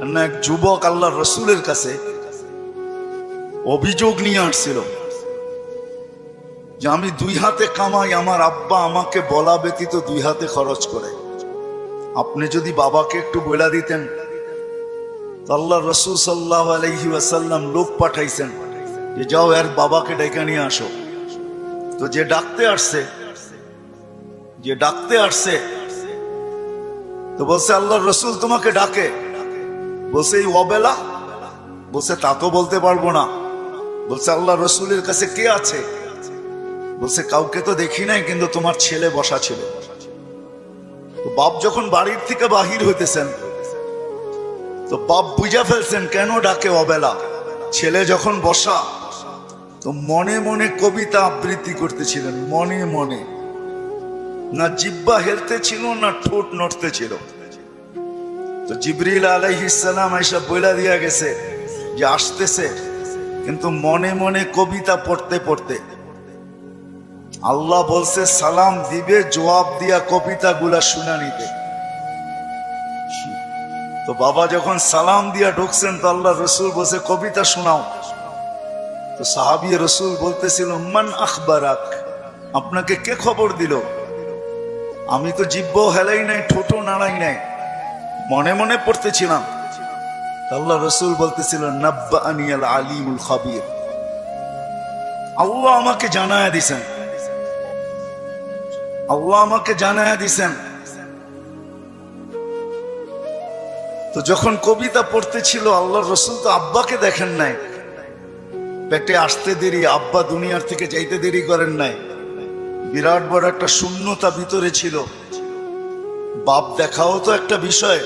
না এক যুবক আল্লাহ রসুলের কাছে অভিযোগ নিয়ে আসছিল যে আমি দুই হাতে কামাই, আমার আব্বা আমাকে বলা ব্যতীত দুই হাতে খরচ করে, আপনি যদি বাবাকে একটু বলে দিতেন। আল্লাহ রসুল সাল্লাল্লাহু আলাইহি ওয়াসাল্লাম লোক পাঠাইছেন যে যাও এর বাবাকে ডেকে নিয়ে আসো। তো যে ডাকতে আসছে তো বলছে আল্লাহ রসুল তোমাকে ডাকে। বলছে এই অবেলা? বলছে তা তো বলতে পারবো না। বলছে আল্লাহ রসুলের কাছে কে আছে? বলছে কাউকে তো দেখি নাই, কিন্তু তোমার ছেলে বসা ছিল। তো বাপ যখন বাড়ির থেকে বাহির হইতেছেন তো বাপ বুঝা ফেলছেন কেন ডাকে অবেলা। ছেলে যখন বসা তো মনে মনে কবিতা আবৃত্তি করতেছিলেন, মনে মনে। না জিহ্বা হেলতে ছিল না ঠোঁট নড়তে ছিল। তো জিবরিল আলাইহিস সালাম আয়েশা বইলা দিয়া গেছে যে আসতেছে, কিন্তু মনে মনে কবিতা পড়তে পড়তে। আল্লাহ বলছে সালাম দিবে, জবাব দিয়া কবিতা গুলা শুনা নিতে। তো বাবা যখন সালাম দিয়া ঢুকছেন তো আল্লাহ রসুল বলছে কবিতা শোনাও। তো সাহাবী রসুল বলতেছিল মান আখবারাক, আপনাকে কে খবর দিল? আমি তো জিহ্বাও হেলাই নাই, ঠোঁটও নাড়াই নাই, মনে মনে পড়তেছিলাম। আল্লাহ রসুল বলতেছিল নাব্বাআনি আল আলিমুল খাবীর, আল্লাহ আমাকে জানায়া দিছেন, আল্লাহ আমাকে জানায়া দিছেন। তো যখন কবিতা পড়তেছিল আল্লাহ রসুল তো আব্বাকে দেখেন নাই, পেটে আসতে দেরি, আব্বা দুনিয়ার থেকে যাইতে দেরি করেন নাই। বিরাট বড় একটা শূন্যতা ভিতরে ছিল। বাপ দেখাও তো একটা বিষয়,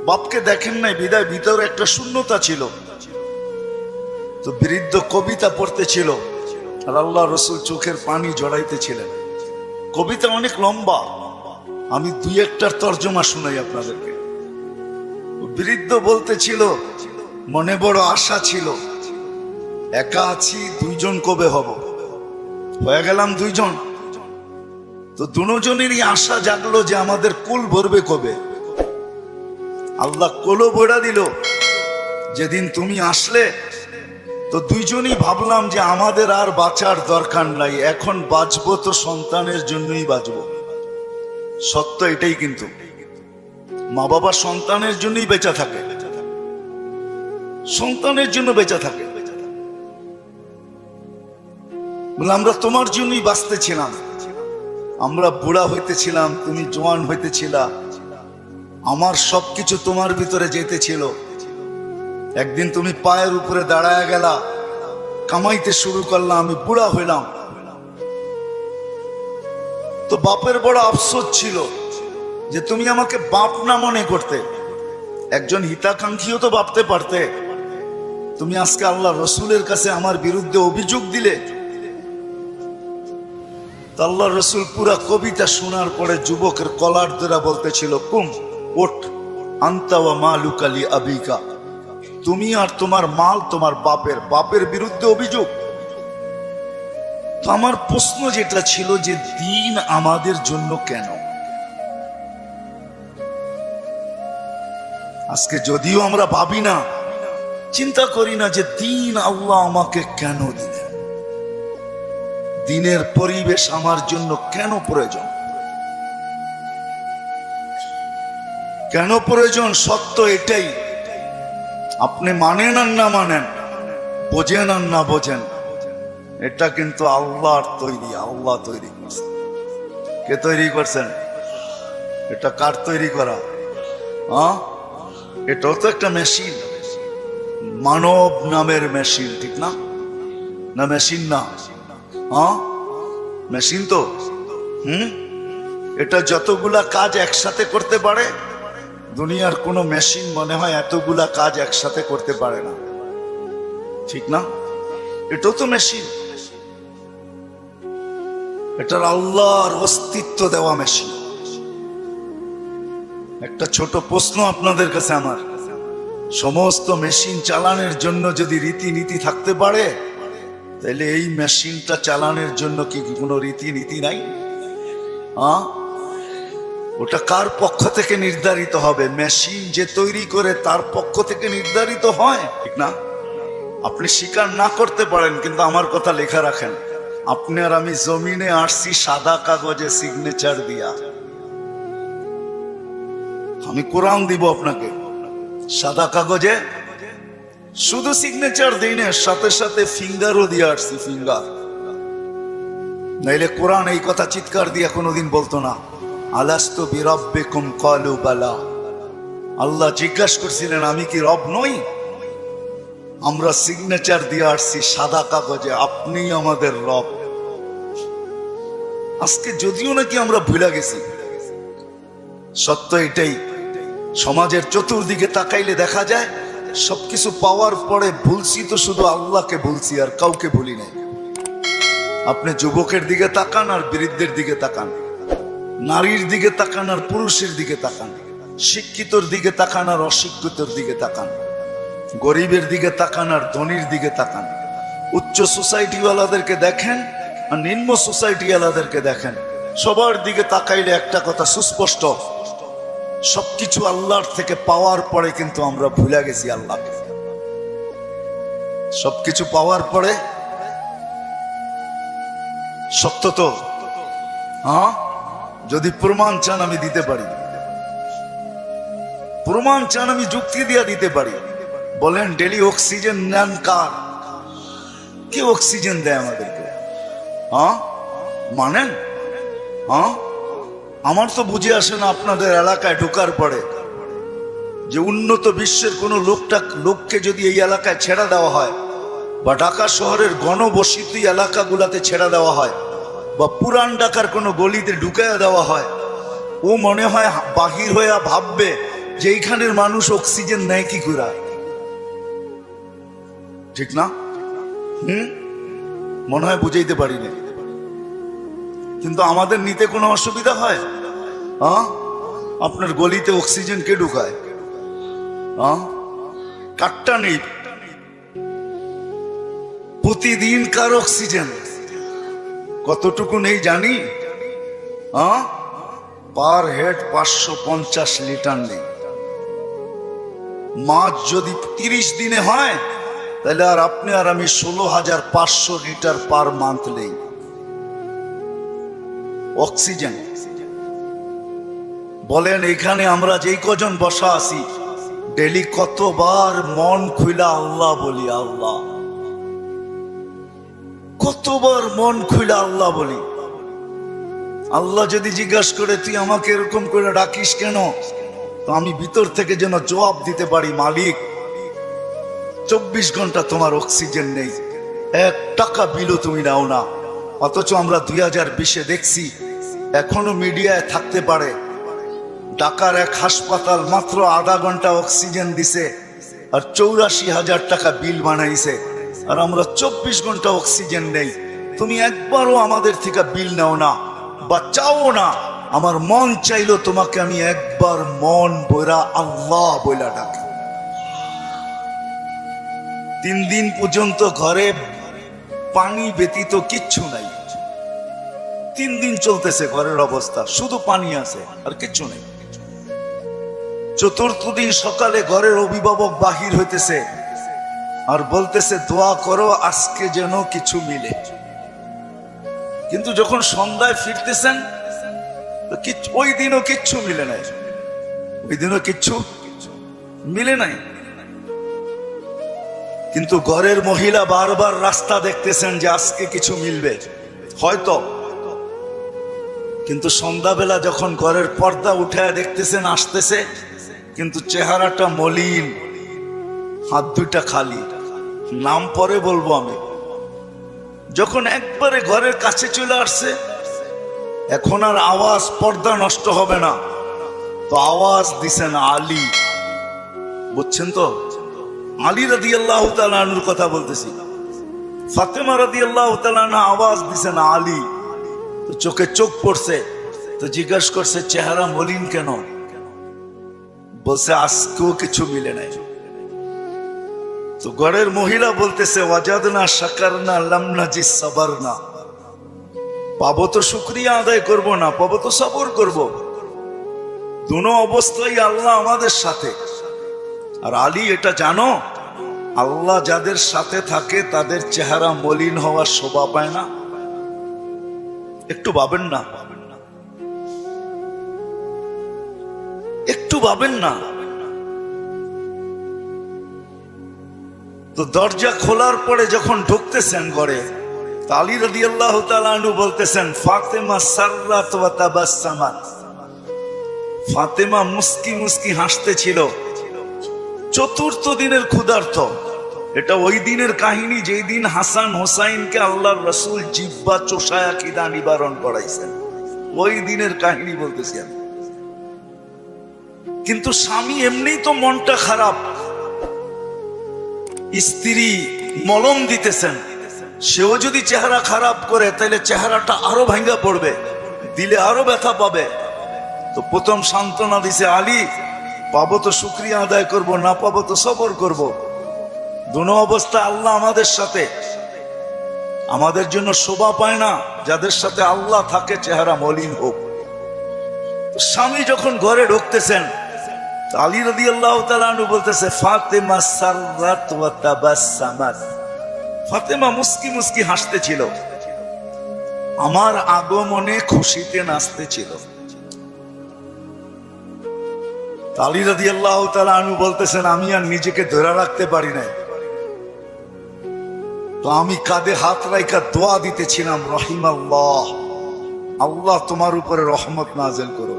বাপকে দেখেন নাই বিদায় ভিতরে একটা শূন্যতা ছিল। তো বৃদ্ধ কবিতা পড়তেছিল আর আল্লাহ রসুল চোখের পানি জড়াইতেছিলেন। কবিতা অনেক লম্বা, আমি দুই একটার তর্জমা শুনাই আপনাদেরকে। বৃদ্ধ বলতেছিল মনে বড় আশা ছিল, একা আছি, দুইজন কবে হব? হয়ে গেলাম দুইজন। তো দুজনেরই আশা জাগলো যে আমাদের কুল ভরবে কবে। আল্লাহ কোলো বইড়া দিল যেদিন তুমি আসলে। তো দুইজনই ভাবলাম যে আমাদের আর বাঁচার দরকার নাই, এখন বাঁচবো তো সন্তানের জন্যই বাঁচবো। সত্য এটাই, কিন্তু মা বাবা সন্তানের জন্যই বেঁচে থাকে, সন্তানের জন্য বেঁচে থাকে। বলে আমরা তোমার জন্যই বাঁচতেছিলাম, আমরা বুড়া হইতেছিলাম, তুমি জওয়ান হইতেছিলা, আমার সবকিছু তোমার ভিতরে যেতেছিল। একদিন তুমি পায়ের উপরে দাঁড়ায় গেলা, কামাইতে শুরু করলাম, আমি বুড়া হইলাম। তো বাপের বড় আফসোস ছিল যে তুমি আমাকে বাপ না মনে করতে, একজন হিতাকাঙ্ক্ষীও তো ভাবতে পারতে। তুমি আজকে আল্লাহ রসুলের কাছে আমার বিরুদ্ধে অভিযোগ দিলে। আল্লাহ রসুল পুরা কবিতা শোনার পরে যুবকের কলার দ্বারা বলতেছিল কুম ওঠ, আনতা ওয়া মালুকা লি আবিকা, তুমি আর তোমার মাল তোমার বাপের, বাপের বিরুদ্ধে অভিযোগ। তো আমার প্রশ্ন যেটা ছিল যে দিন আমাদের জন্য কেন? আজকে যদিও আমরা ভাবি না, চিন্তা করি না যে দিন আল্লাহ আমাকে কেন দিলেন, দিনের পরিবেশ আমার জন্য কেন প্রয়োজন, কেন প্রয়োজন? সত্য এটাই, আপনি মানেন আর না মানেন, বোঝেন আর না বোঝেন, এটা কিন্তু আল্লাহর তৈরি, আল্লাহ তৈরি করছেন। কে তৈরি করছেন? এটা কার তৈরি করা? এটাও তো একটা মেশিন, মানব নামের মেশিন, ঠিক না? না মেশিন না? মেশিন তো। এটা যতগুলা কাজ একসাথে করতে পারে, দুনিয়ার কোনো মেশিন মনে হয় এতগুলা কাজ একসাথে করতে পারে না, ঠিক না? এটাও তো মেশিন, এটার আল্লাহর অস্তিত্ব দেওয়া মেশিন। একটা ছোট প্রশ্ন আপনাদের কাছে আমার, সমস্ত মেশিন চালানোর জন্য যদি রীতিনীতি থাকতে পারে, তাহলে এই মেশিনটা চালানোর জন্য কি কোনো রীতিনীতি নাই? ওটা কার পক্ষ থেকে নির্ধারিত হবে? মেশিন যে তৈরি করে তার পক্ষ থেকে নির্ধারিত হয়, ঠিক না? আপনি স্বীকার না করতে পারেন, কিন্তু আমার কথা লেখা রাখেন, আপনি আর আমি জমিনে আসছি সাদা কাগজে সিগনেচার দিয়া। আমি কোরআন দিব আপনাকে, সাদা কাগজে শুধু সিগনেচার দিই না, সাথে সাথে ফিঙ্গারও দিয়ে আসছি, ফিঙ্গার। নাইলে কোরআন এই কথা চিৎকার দিয়ে কোনোদিন বলতো না, আলাস্তু বিরাব্বিকুম ক্বালু বালা। আল্লাহ জিজ্ঞাসা করছিলেন আমি কি রব নই? আমরা সিগনেচার দিয়ে আসছি সাদা কাগজে, আপনি আমাদের রব। আজকে যদিও নাকি আমরা ভুলে গেছি, সত্য এটাই, সমাজের চতুর্দিকে তাকাইলে দেখা যায় সবকিছু পাওয়ার পরে ভুলছি তো শুধু আল্লাহকে ভুলছি, আর কাউকে ভুলি নাই। আপনি যুবকের দিকে তাকান আর বৃদ্ধের দিকে তাকান, নারীর দিকে তাকান আর পুরুষের দিকে তাকান, শিক্ষিতর দিকে তাকান আর অশিক্ষিতর দিকে তাকান, গরিবের দিকে তাকান আর ধনীর দিকে তাকান, উচ্চ সোসাইটিওয়ালাদেরকে দেখেন আর নিম্ন সোসাইটিওয়ালাদেরকে দেখেন। সবার দিকে তাকাইলে একটা কথা সুস্পষ্ট, সবকিছু আল্লাহর থেকে পাওয়ার পরে কিন্তু আমরা ভুলে গেছি আল্লাহকে। সবকিছু পাওয়ার পরে, সত্য তো? হ্যাঁ, যদি প্রমাণ চান আমি দিতে পারি, প্রমাণ চান আমি যুক্তি দিয়ে দিতে পারি। বলেন ডেলি অক্সিজেন নেন কার? কে অক্সিজেন দেয় আমাদেরকে? হ্যাঁ মানেন? হ্যাঁ, আমার তো বুঝে আসে না আপনাদের এলাকায় ঢোকার পরে যে উন্নত বিশ্বের কোন লোককে যদি এই এলাকায় ছেড়ে দেওয়া হয়, বা ঢাকা শহরের ঘনবসতি এলাকাগুলাতে ছেড়ে দেওয়া হয়, বা পুরান ঢাকার কোনো গলিতে ঢুকাইয়া দেওয়া হয়, ও মনে হয় বাহির হয়ে ভাববে যে এইখানের মানুষ অক্সিজেন নেয় কি করে, ঠিক না? মনে হয় বুঝাইতে পারি না, কিন্তু আমাদের নিতে কোনো অসুবিধা হয়? হ্যাঁ, আপনার গলিতে অক্সিজেন কে ঢুকায়? হ্যাঁ, কাটটা নেই, প্রতিদিন কার অক্সিজেন কতটুকু নেই জানি? হ্যাঁ, পার হেড 550 লিটার নেই। মাছ যদি 30 দিনে হয়, তাহলে আর আপনি আর আমি 16,500 লিটার পার মান্থ নেই অক্সিজেন। বলেন এখানে আমরা যেই কজন বসা আছি, ডেলি কতবার মন খুইলা আল্লাহ বলি? আল্লাহ, কতবার মন খুইলা আল্লাহ বলি? আল্লাহ যদি জিজ্ঞাসা করে তুই আমাকে এরকম করে ডাকিস কেন, তো আমি ভিতর থেকে যেন জবাব দিতে পারি, মালিক 24 ঘন্টা তোমার অক্সিজেন নেই, 1 টাকা বিলও তুমি নাও না। অথচ আমরা 2020-এ দেখছি, এখনো মিডিয়ায় থাকতে পারে, ঢাকার এক হাসপাতাল মাত্র আধা ঘন্টা অক্সিজেন দিছে আর 84,000 টাকা বিল বানাইছে, আর আমরা 24 ঘন্টা অক্সিজেন নেই। তুমি একবারও আমাদের থেকে বিল নাও না বা চাও না। আমার মন চাইলো তোমাকে আমি একবার মন বইরা আল্লাহ বইলা ডাকি। 3 দিন পর্যন্ত ঘরে পানি ব্যতীত কিচ্ছু নাই, 3 দিন চলতেছে ঘরের অবস্থা, শুধু পানি আছে আর কিচ্ছু নেই। 4র্থ দিন সকালে ঘরের অভিভাবক বাহির হইতেছে আর বলতেছে দোয়া করো আজকে যেন কিছু মিলে। কিন্তু যখন সন্ধ্যায় ফিরতেছেন, ওই দিনও কিচ্ছু মিলে নাই, ওই দিনও কিচ্ছু মিলে নাই। কিন্তু ঘরের মহিলা বারবার রাস্তা দেখতেছেন যে আজকে কিছু মিলবে হয়তো, কিন্তু সন্ধ্যাবেলা যখন ঘরের পর্দা উঠায় দেখতেছেন আসতেছে, কিন্তু চেহারাটা মলিন, হাত দুইটা খালি। নাম পরে বলবো আমি। যখন একবারে ঘরের কাছে চলে আসছে, এখন আর আওয়াজ, পর্দা নষ্ট হবে না, তো আওয়াজ দিছেন আলী। বুঝছেন তো? আলী রাদিয়াল্লাহু তাআলা আনহুর কথা বলতেছি। ফাতেমা রাদিয়াল্লাহু তাআলা আনহা আওয়াজ দিছেন আলী। তো চোখে চোখ পড়ছে, তো জিজ্ঞাসা করছে চেহারা মলিন কেন? বলছে আজকেও কিছু মিলে নাই। তো ঘরের মহিলা বলতেছে ওয়াজাদনা শাকারনা লাম নাজিস সাবারনা, পাবো তো শুকরিয়া আদায় করব না, পাবো তো সবর করব। দুনো অবস্থায় আল্লাহ আমাদের সাথে। আর আলী এটা জানো, আল্লাহ যাদের সাথে থাকে তাদের চেহারা মলিন হওয়ার শোভা পায় না। একটু ভাবেন না, একটু ভাবেন না। তো দরজা খোলার পরে যখন ঢুকতেছেন ঘরে, আলী রাদিয়াল্লাহু তাআলা আনহু বলতেছেন, ফাতেমা সাররাত ওয়া তাবাসসামাত। ফাতেমা মুস্কি মুস্কি হাসতেছিল। চতুর্থ দিনের ক্ষুধার্ত। এটা ওই দিনের কাহিনী যেই দিন হাসান হোসাইনকে আল্লাহর রাসূল জিহ্বা চোষায়া খিদা নিবারণ করাইছেন। ওই দিনের কাহিনী বলতেছি আমি। কিন্তু স্বামী এমনিই তো মনটা খারাপ, স্ত্রী মলম দিতেছেন, সেও যদি চেহারা খারাপ করে তাহলে চেহারাটা আরো ভাঙ্গা পড়বে, দিলে আরো ব্যথা পাবে। তো প্রথম সান্ত্বনা দিছে, আলী পাবো তো শুকরিয়া আদায় করব, না পাবো তো সবর করব। দুনো অবস্থা আল্লাহ আমাদের সাথে। আমাদের জন্য শোভা পায় না যাদের সাথে আল্লাহ থাকে চেহারা মলিন হোক। স্বামী যখন ঘরে ঢুকতেছেন, আলী রাদিয়াল্লাহু তাআলা আনহু বলতেছে, ফাতেমা সাররাত ওয়া তাবাসসামাত। ফাতেমা মুস্কি মুস্কি হাসতেছিল, আমার আগমনে খুশিতে নাচতেছিল। আলী রাদিয়াল্লাহু তাআলা আনহু বলতেছেন, আমি আর নিজেকে ধরে রাখতে পারি নাই, তো আমি কাঁধে হাত রাইখা দোয়া দিতেছিলাম, রহিমাল্লাহ, আল্লাহ তোমার উপরে রহমত নাযিল করো।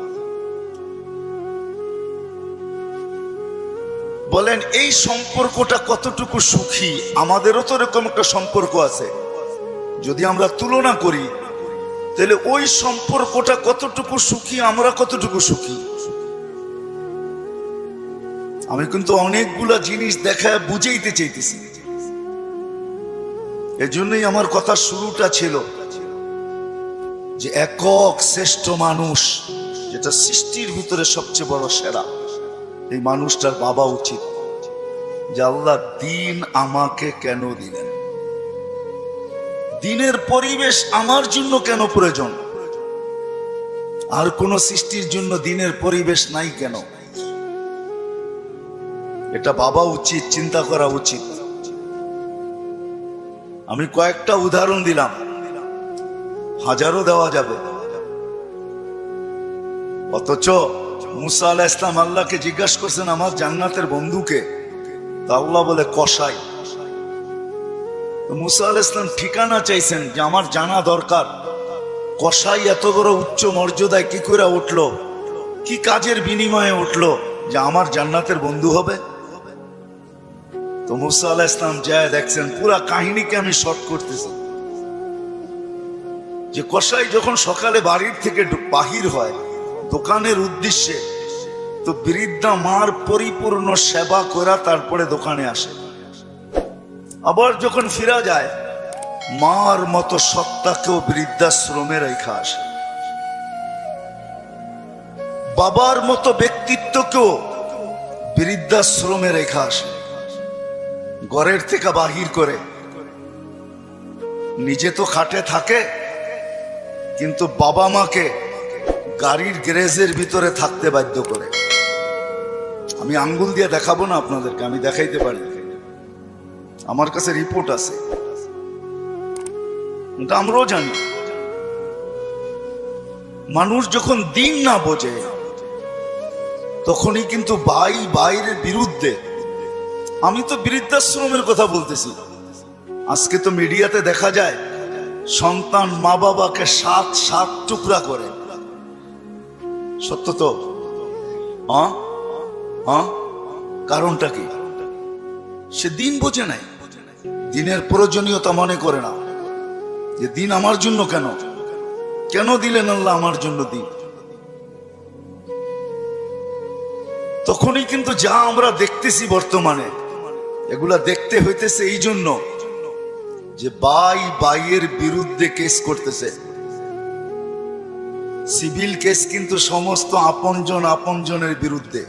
বলেন এই সম্পর্কটা কতটুকু সুখী? আমাদেরও তো এরকম একটা সম্পর্ক আছে। যদি আমরা তুলনা করি তাহলে ওই সম্পর্কটা কতটুকু সুখী, আমরা কতটুকু সুখী। আমি কিন্তু অনেকগুলা জিনিস দেখায় বুঝাইতে চাইতেছি। এজন্যই আমার কথা শুরুটা ছিল যে একক শ্রেষ্ঠ মানুষ, যেটা সৃষ্টির ভিতরে সবচেয়ে বড় সেরা, এই মানুষটার ভাবা উচিত যে আল্লাহ দিন আমাকে কেন দিলেন, দিনের পরিবেশ আমার জন্য কেন প্রয়োজন, আর কোন সৃষ্টির জন্য দিনের পরিবেশ নাই কেন। এটা ভাবা উচিত, চিন্তা করা উচিত। আমি কয়েকটা উদাহরণ দিলাম, হাজারও দেওয়া যাবে। অথচ মুসা আলাইহিস সালাম আল্লাহকে জিজ্ঞাসা করছেন, আমার জান্নাতের বন্ধুকে? তা আল্লাহ বলে কসাই। মুসা আলাইহিস সালাম ঠিকানা চাইছেন যে আমার জানা দরকার, কসাই এত বড় উচ্চ মর্যাদায় কি করে উঠলো, কি কাজের বিনিময়ে উঠলো যে আমার জান্নাতের বন্ধু হবে। তো মুসা আলাইহিস সালাম যায় দেখছেন, পুরা কাহিনীকে আমি শর্ট করতেছি, যে কসাই যখন সকালে বাড়ির থেকে বাহির হয় দোকানের উদ্দেশ্যে, তো বৃদ্ধা মার পরিপূর্ণ সেবা করা তারপরে দোকানে আসে। আবার যখন ফিরা যায়, মার মতো সত্তাকেও বৃদ্ধাশ্রমে রেখা আসে। বাবার মতো ব্যক্তিত্বকেও বৃদ্ধাশ্রমে রেখা আসে। ঘরের থেকে বাহির করে, নিজে তো খাটে থাকে, কিন্তু বাবা মাকে গাড়ির গ্যারেজের ভিতরে থাকতে বাধ্য করে। আমি আঙ্গুল দিয়ে দেখাবো না আপনাদেরকে, আমি দেখাইতে পারি, আমার কাছে রিপোর্ট আছে, আমরাও জানি। মানুষ যখন দিন না বোঝে তখনই কিন্তু ভাই ভাইয়ের বিরুদ্ধে। আমি তো বৃদ্ধাশ্রমের কথা বলতেছি। আজকে তো মিডিয়াতে দেখা যায় সন্তান মা বাবাকে 7 টুকরা করে। সত্য তো? কারণটা কি? সে দিন বোঝে নাই, দিনের প্রয়োজনীয়তা মনে করে না, যে দিন আমার জন্য কেন, কেন দিলেন আল্লাহ আমার জন্য দিন। তখনই কিন্তু যা আমরা দেখতেছি বর্তমানে, এগুলা দেখতে হইতেছে এই জন্য যে ভাই ভাইয়ের বিরুদ্ধে কেস করতেছে। সিভিল কেস কিন্তু সমস্ত আপনজন আপনজনের বিরুদ্ধে,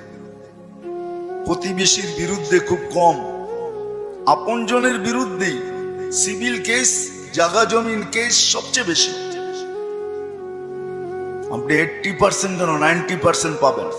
প্রতিবেশীর বিরুদ্ধে খুব কম, আপনজনের বিরুদ্ধেই সিভিল কেস, জায়গা জমিন কেস সবচেয়ে বেশি। আপনি 80% কেন 90% পাবেন।